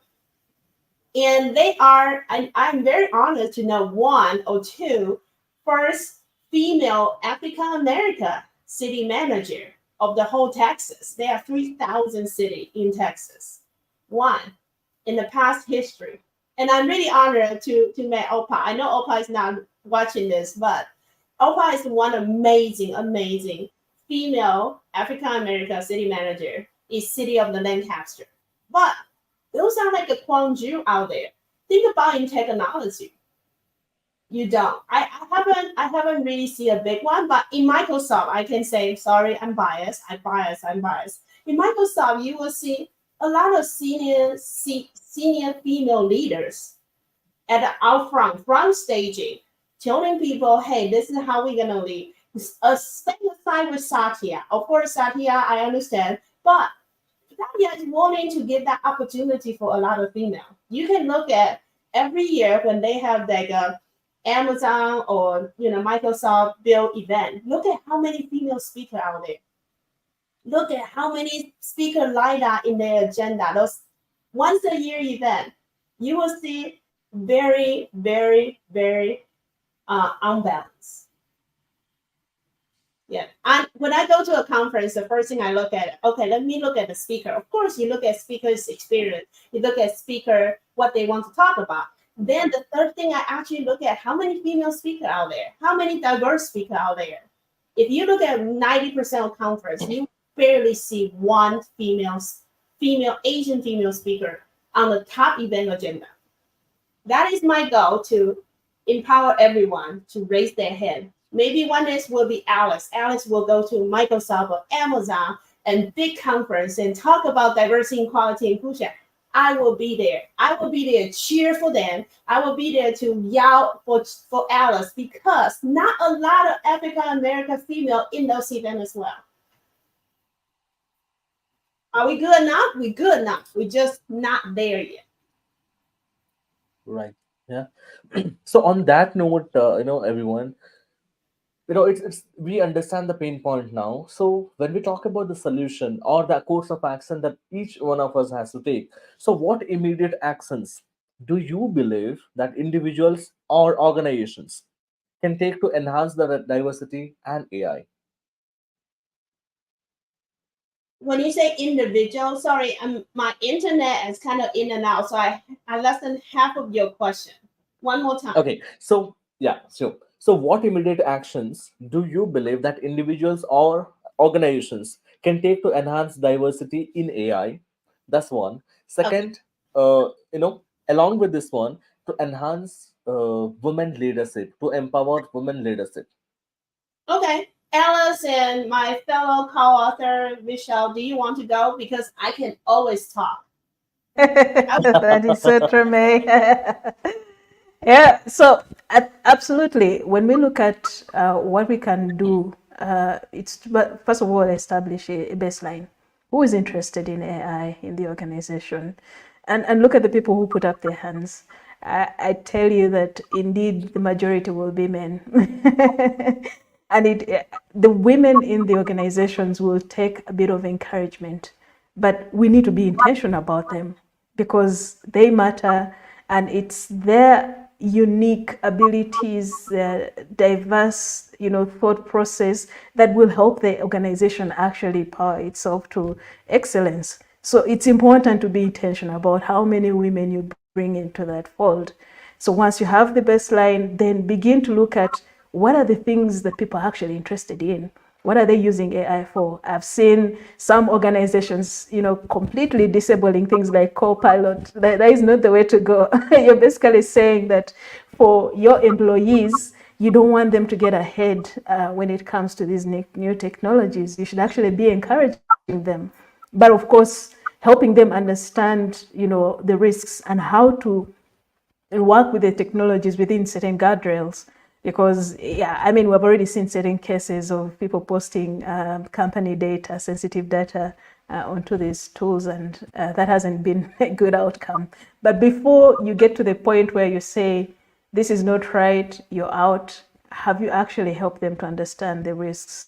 And they are, I'm very honored to know one or two first female African American city manager of the whole Texas. There are 3,000 cities in Texas. One in the past history. And I'm really honored to meet Opa. I know Opa is not watching this, but Opa is one amazing, amazing female African American city manager in city of the Lancaster. But those are like a Kwangju out there. Think about in technology. You don't. I haven't really seen a big one, but in Microsoft, I can say, sorry, I'm biased. I'm biased. In Microsoft, you will see a lot of senior female leaders at the out front staging, telling people, hey, this is how we're gonna lead. Stay aside with Satya. Of course, Satya, I understand, but Zambia is willing to give that opportunity for a lot of female. You can look at every year when they have like a Amazon or Microsoft build event. Look at how many female speakers out there. Look at how many speakers lined up in their agenda. Those once a year event, you will see very, very, very unbalanced. Yeah. And when I go to a conference, the first thing I look at, okay, let me look at the speaker. Of course, you look at speaker's experience. You look at speaker, what they want to talk about. Then the third thing I actually look at, how many female speakers out there? How many diverse speakers out there? If you look at 90% of conference, you barely see one Asian female speaker on the top event agenda. That is my goal, to empower everyone to raise their hand. Maybe one day will be Alice. Alice will go to Microsoft or Amazon and big conference and talk about diversity, equality, inclusion. I will be there. I will be there to cheer for them. I will be there to yell for Alice, because not a lot of African American female in those events as well. Are we good enough? We're good enough. We're just not there yet. Right. Yeah. So on that note, everyone, it's we understand the pain point now. So when we talk about the solution or the course of action that each one of us has to take, so what immediate actions do you believe that individuals or organizations can take to enhance the diversity and AI? When you say individual, sorry, my internet is kind of in and out, so I less than half of your question. One more time. Okay, so yeah, so what immediate actions do you believe that individuals or organizations can take to enhance diversity in AI? That's one. Okay. Second, along with this one, to enhance women leadership, to empower women leadership. Okay. Alice and my fellow co-author Michelle, do you want to go? Because I can always talk. That is so true, May. Yeah, so absolutely. When we look at what we can do, but first of all, establish a baseline. Who is interested in AI in the organization? And look at the people who put up their hands. I tell you that indeed the majority will be men. And the women in the organizations will take a bit of encouragement, but we need to be intentional about them because they matter, and it's their unique abilities, diverse, thought process that will help the organization actually power itself to excellence. So it's important to be intentional about how many women you bring into that fold. So once you have the baseline, then begin to look at what are the things that people are actually interested in. What are they using AI for? I've seen some organizations, completely disabling things like Copilot. That is not the way to go. You're basically saying that for your employees, you don't want them to get ahead when it comes to these new technologies. You should actually be encouraging them. But of course, helping them understand, the risks and how to work with the technologies within certain guardrails. Because, yeah, I mean, we've already seen certain cases of people posting company data, sensitive data, onto these tools, and that hasn't been a good outcome. But before you get to the point where you say, this is not right, you're out, have you actually helped them to understand the risks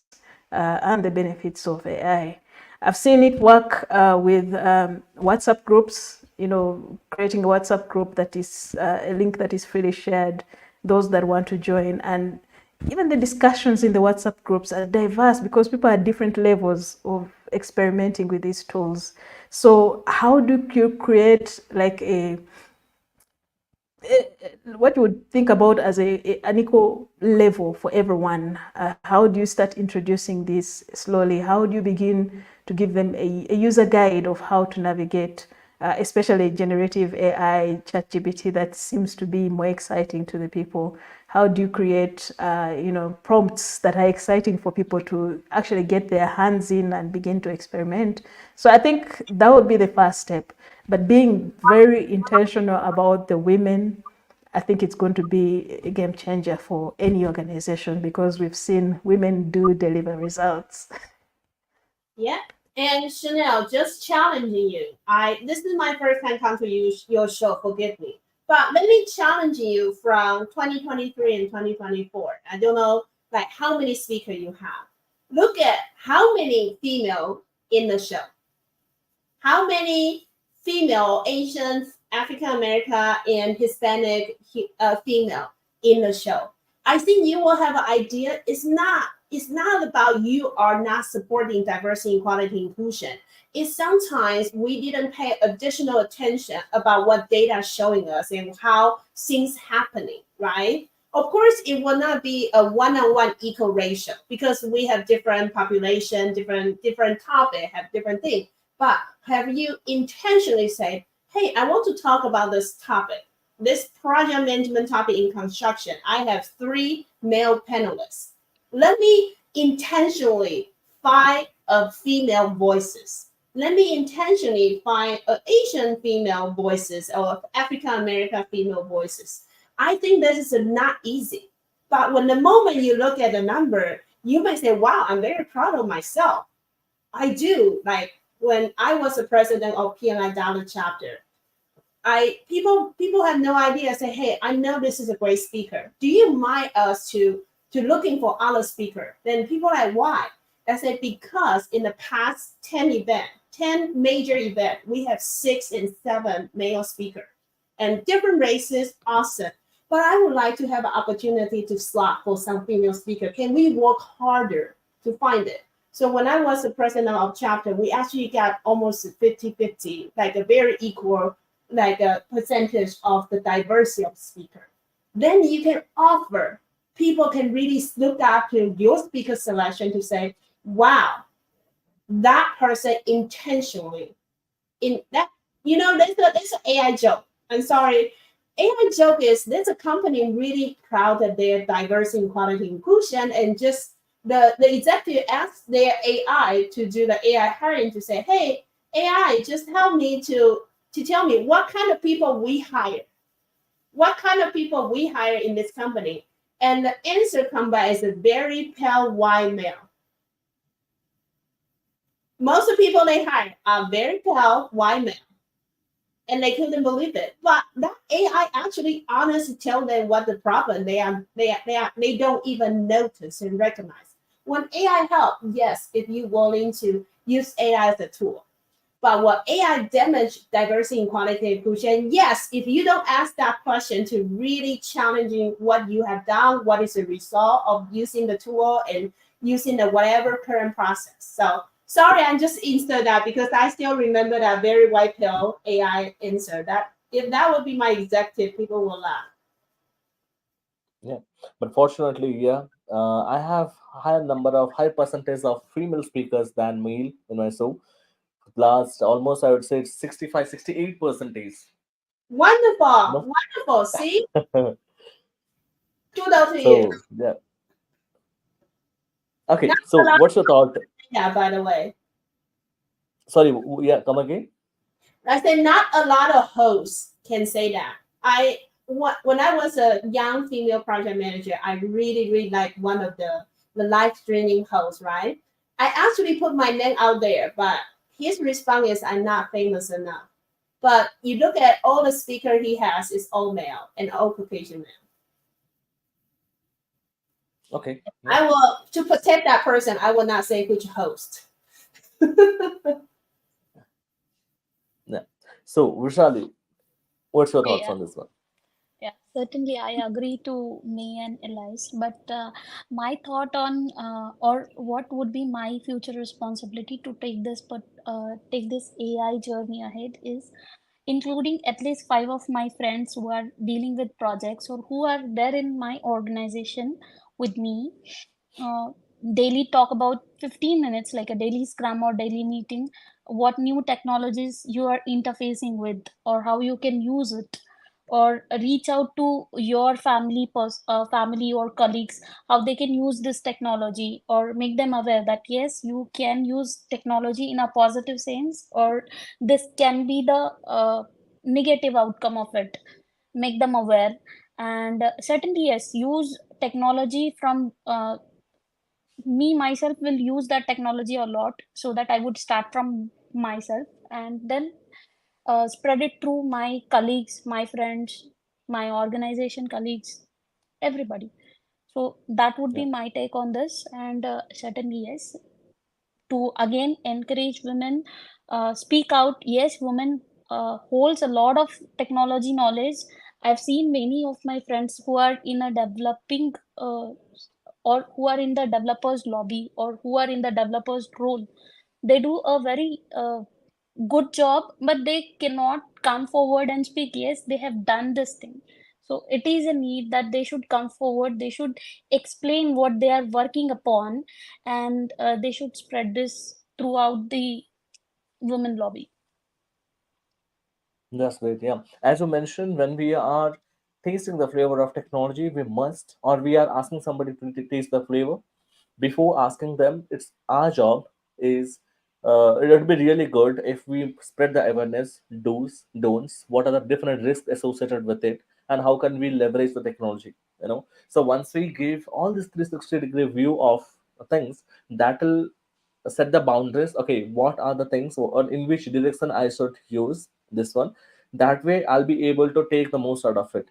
and the benefits of AI? I've seen it work with WhatsApp groups, creating a WhatsApp group that is a link that is freely shared, those that want to join. And even the discussions in the WhatsApp groups are diverse because people are at different levels of experimenting with these tools. So how do you create like what you would think about as an equal level for everyone? How do you start introducing this slowly? How do you begin to give them a user guide of how to navigate, especially generative AI, ChatGPT, that seems to be more exciting to the people? How do you create, prompts that are exciting for people to actually get their hands in and begin to experiment? So I think that would be the first step. But being very intentional about the women, I think it's going to be a game changer for any organization because we've seen women do deliver results. Yeah. And Chanel, just challenging you. This is my first time come to your show, forgive me. But let me challenge you from 2023 and 2024. I don't know like how many speakers you have. Look at how many female in the show. How many female, Asians, African American, and Hispanic female in the show? I think you will have an idea. It's not about you are not supporting diversity, equality, inclusion. It's sometimes we didn't pay additional attention about what data is showing us and how things happening, right? Of course, it will not be a one-on-one equal ratio because we have different population, different topic, have different things. But have you intentionally said, hey, I want to talk about this topic, this project management topic in construction? I have three male panelists. Let me intentionally find a female voices. Let me intentionally find Asian female voices or African American female voices. I think this is not easy. But when the moment you look at the number, you may say, wow, I'm very proud of myself. I do. Like when I was the president of PNI Dollar chapter, I people have no idea. I say, hey, I know this is a great speaker. Do you mind us to looking for other speaker? Then people are like, why? I said, because in the past 10 major event, we have 6 and 7 male speaker and different races, awesome. But I would like to have an opportunity to slot for some female speaker. Can we work harder to find it? So when I was the president of chapter, we actually got almost 50-50, like a very equal, like a percentage of the diversity of speaker. Then you can offer, people can really look up to your speaker selection to say, wow, that person intentionally in that, there's an AI joke. I'm sorry. AI joke is there's a company really proud that they're diversity, equality, inclusion, and just the executive asked their AI to do the AI hiring to say, hey, AI, just help me to tell me what kind of people we hire. What kind of people we hire in this company? And the answer come by is a very pale white male. Most of the people they hire are very pale white male. and they couldn't believe it. But that AI actually honestly tell them what the problem they don't even notice and recognize. When AI help, yes, if you willing to use AI as a tool. But what AI damage diversity and quality inclusion? Yes, if you don't ask that question to really challenging what you have done, what is the result of using the tool and using the whatever current process. So sorry, I just insert that because I still remember that very white pill AI answer. That if that would be my executive, people will laugh. Yeah, but fortunately, yeah, I have higher number of high percentage of female speakers than male in my show. Last almost I would say it's 65, 68 percentage. You Wonderful, know, wonderful. See, kudos to you. so yeah. Okay, Not a so lot what's your thought? of that, by the way. Sorry, yeah, come again. I said not a lot of hosts can say that. When I was a young female project manager, I really like one of the live streaming hosts, right? I actually put my name out there, but his response is I'm not famous enough. But you look at all the speaker he has is all male and all Caucasian male. Okay, yeah, I will to protect that person, I will not say which host. yeah. So Vishali, what's your thoughts Yeah, on this one? yeah, certainly I agree to May and Elise, but my thought on or what would be my future responsibility to take this but take this AI journey ahead is including at least five of my friends who are dealing with projects or who are there in my organization with me. uh, Daily talk about 15 minutes, like a daily scrum or daily meeting, what new technologies you are interfacing with or how you can use it, or reach out to your family or colleagues, how they can use this technology, or make them aware that yes, you can use technology in a positive sense, or this can be the negative outcome of it. Make them aware. And certainly yes, use technology from me myself will use that technology a lot, so that I would start from myself and then spread it through my colleagues, my friends, my organization colleagues, everybody. So that would Yeah, be my take on this. And certainly yes, to again encourage women, speak out. Yes, women holds a lot of technology knowledge. I've seen many of my friends who are in a developing or who are in the developers lobby or who are in the developers role. They do a very good job, but they cannot come forward and speak yes, they have done this thing. So it is a need that they should come forward, they should explain what they are working upon, and they should spread this throughout the women lobby. that's great. Yeah, as you mentioned, when we are tasting the flavor of technology, we must, or we are asking somebody to taste the flavor. Before asking them, it's our job is it would be really good if we spread the awareness, do's, don'ts, what are the different risks associated with it, and how can we leverage the technology. So once we give all this 360-degree view of things, that will set the boundaries. Okay, what are the things or in which direction I should use this one. That way I'll be able to take the most out of it.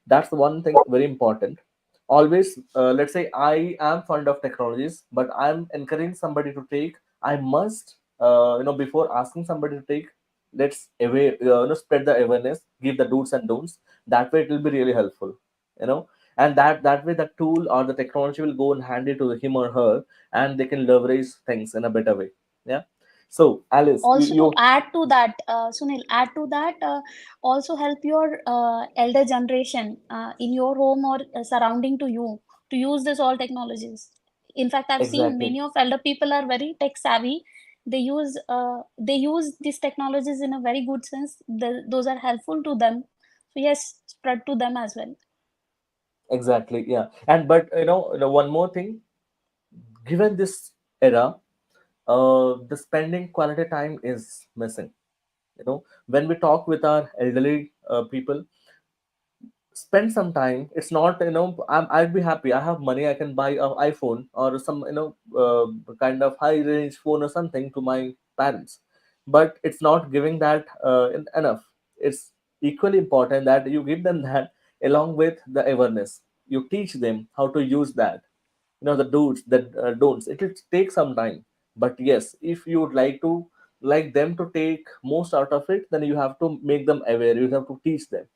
That's the one thing very important. Always, let's say I am fond of technologies, but I'm encouraging somebody to take. I must, before asking somebody to take, let's spread the awareness, give the do's and don'ts. That way it will be really helpful. you know and that way the tool or the technology will go in handy to him or her, and they can leverage things in a better way. Yeah. So Alice, you, Also to you add to that, Sunil, add to that, also help your elder generation in your home or surrounding to you to use this all technologies. In fact, I've seen exactly, many of elder people are very tech savvy. They use these technologies in a very good sense. Those are helpful to them. So yes, spread to them as well. exactly, yeah. And but one more thing, given this era, the spending quality time is missing. When we talk with our elderly people, spend some time. It's not, I'd be happy, I have money, I can buy an iPhone or some kind of high range phone or something to my parents, but it's not giving that enough. it's equally important that you give them that along with the awareness. You teach them how to use that, the do's, the don'ts. It will take some time, but yes, if you would like them to take most out of it, then you have to make them aware, you have to teach them.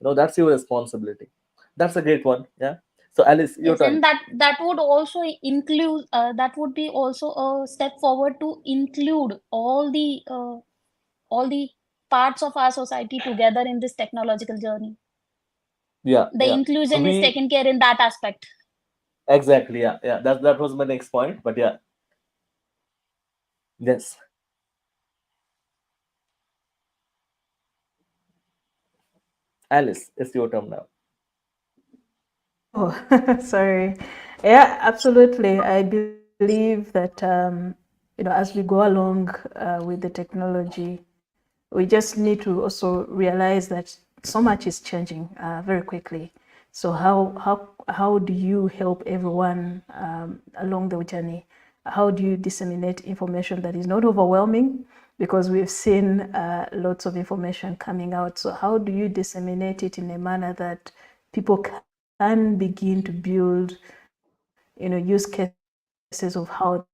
That's your responsibility. That's a great one. Yeah. So Alice, your Yes, turn. and that would also include that would be also a step forward to include all the parts of our society together in this technological journey. Yeah, The yeah. So inclusion is we, taken care in that aspect. exactly, yeah, yeah, that was my next point, but yeah. Yes. Alice, it's your turn now. Oh, sorry. Yeah, absolutely. I believe that, as we go along with the technology, we just need to also realize that so much is changing very quickly. So how do you help everyone along the journey? How do you disseminate information that is not overwhelming? Because we've seen lots of information coming out. So how do you disseminate it in a manner that people can begin to build, use cases of how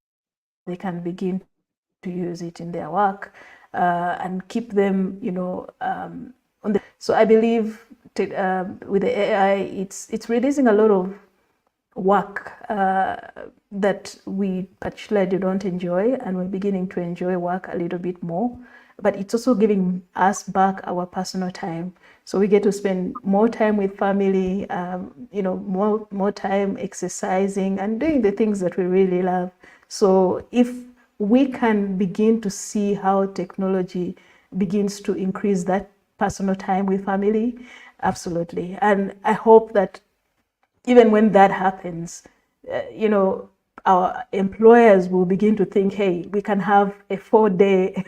they can begin to use it in their work, and keep them, on the right track. So I believe with the AI, it's releasing a lot of work that we particularly don't enjoy, and we're beginning to enjoy work a little bit more. But it's also giving us back our personal time, so we get to spend more time with family, more time exercising and doing the things that we really love. So if we can begin to see how technology begins to increase that personal time with family, absolutely. And I hope that even when that happens, you know, our employers will begin to think, hey, we can have a 4 day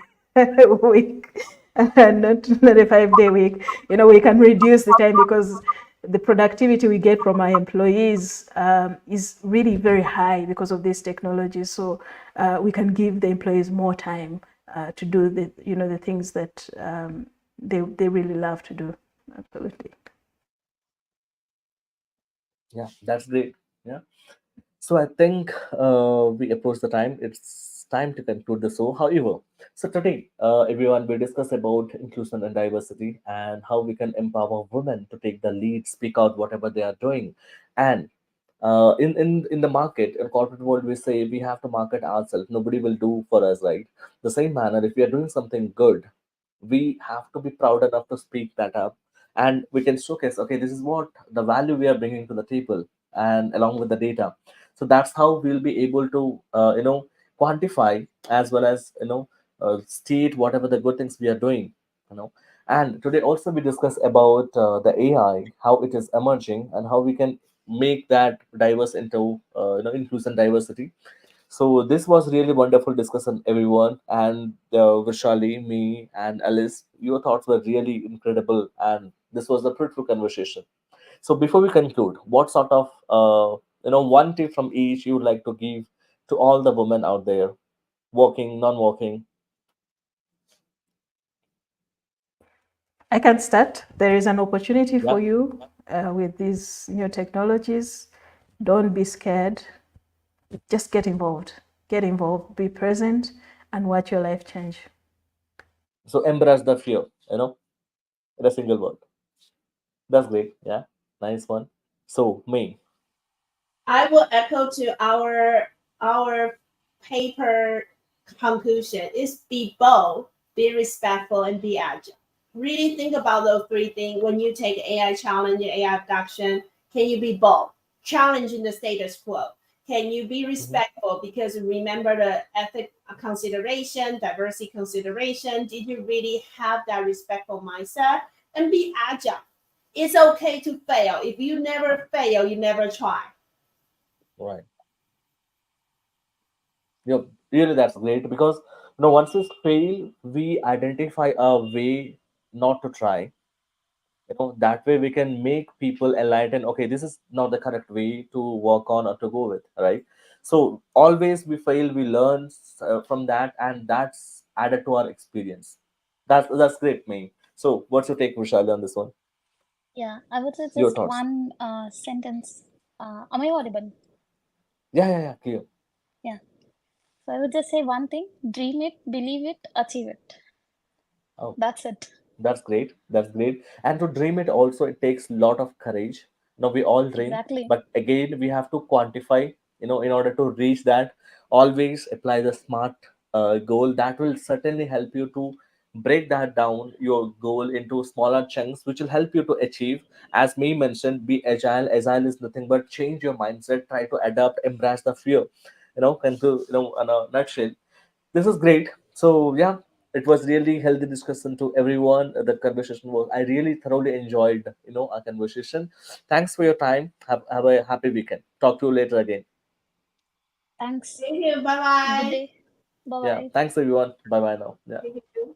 week, and not a 5 day week. We can reduce the time because the productivity we get from our employees is really very high because of this technology. So we can give the employees more time to do the things that they really love to do. Absolutely. Yeah, that's great. Yeah. So I think we approach the time. It's time to conclude the show. However, so today, everyone, we discuss about inclusion and diversity and how we can empower women to take the lead, speak out whatever they are doing, and in the market, in corporate world, we say we have to market ourselves. Nobody will do for us, right? The same manner, if we are doing something good, we have to be proud enough to speak that up, and we can showcase, okay, this is what the value we are bringing to the table, and along with the data. So that's how we'll be able to quantify, as well as state whatever the good things we are doing. you know and today also we discuss about the AI, how it is emerging, and how we can make that diverse into inclusion diversity. So this was really wonderful discussion, everyone. And Vishali, me, and Alice, your thoughts were really incredible, and this was a fruitful conversation. So before we conclude, what sort of one tip from each you would like to give to all the women out there, working, non-working? I can start. There is an opportunity Yeah. for you with these new technologies. Don't be scared. Just get involved. Get involved. Be present and watch your life change. So embrace the fear. In a single word. That's great. Yeah. Nice one. So me. I will echo to our paper conclusion is be bold, be respectful, and be agile. Really think about those three things when you take AI challenge, AI abduction. Can you be bold, challenging the status quo? Can you be Mhm. respectful? Because remember the ethic consideration, diversity consideration. Did you really have that respectful mindset? And be agile. It's okay to fail. If you never fail, you never try. Right. Yeah, really, that's great because once we fail, we identify a way not to try. That way we can make people enlighten. Okay, this is not the correct way to work on or to go with, right? So always we fail, we learn from that, and that's added to our experience. That's great, me. So, what's your take, Vishali, on this one? Yeah, I would say Your just thoughts? one sentence. Am I audible? Yeah, yeah, yeah, clear. Yeah. So I would just say one thing: dream it, believe it, achieve it. Oh, That's it. that's great. That's great. And to dream it also, it takes a lot of courage. We all dream, Exactly. but again, we have to quantify, in order to reach that, always apply the smart goal that will certainly help you to break that down, your goal, into smaller chunks, which will help you to achieve. As me mentioned, be agile. Agile is nothing but change your mindset, try to adapt, embrace the fear. And to, in a nutshell, this is great. So yeah, it was really healthy discussion to everyone. The conversation was, I really thoroughly enjoyed, our conversation. Thanks for your time. Have a happy weekend. Talk to you later again. Thanks. Thank you. Bye Good bye. day. Bye Yeah, bye. thanks everyone. Bye bye now. Yeah. Thank you.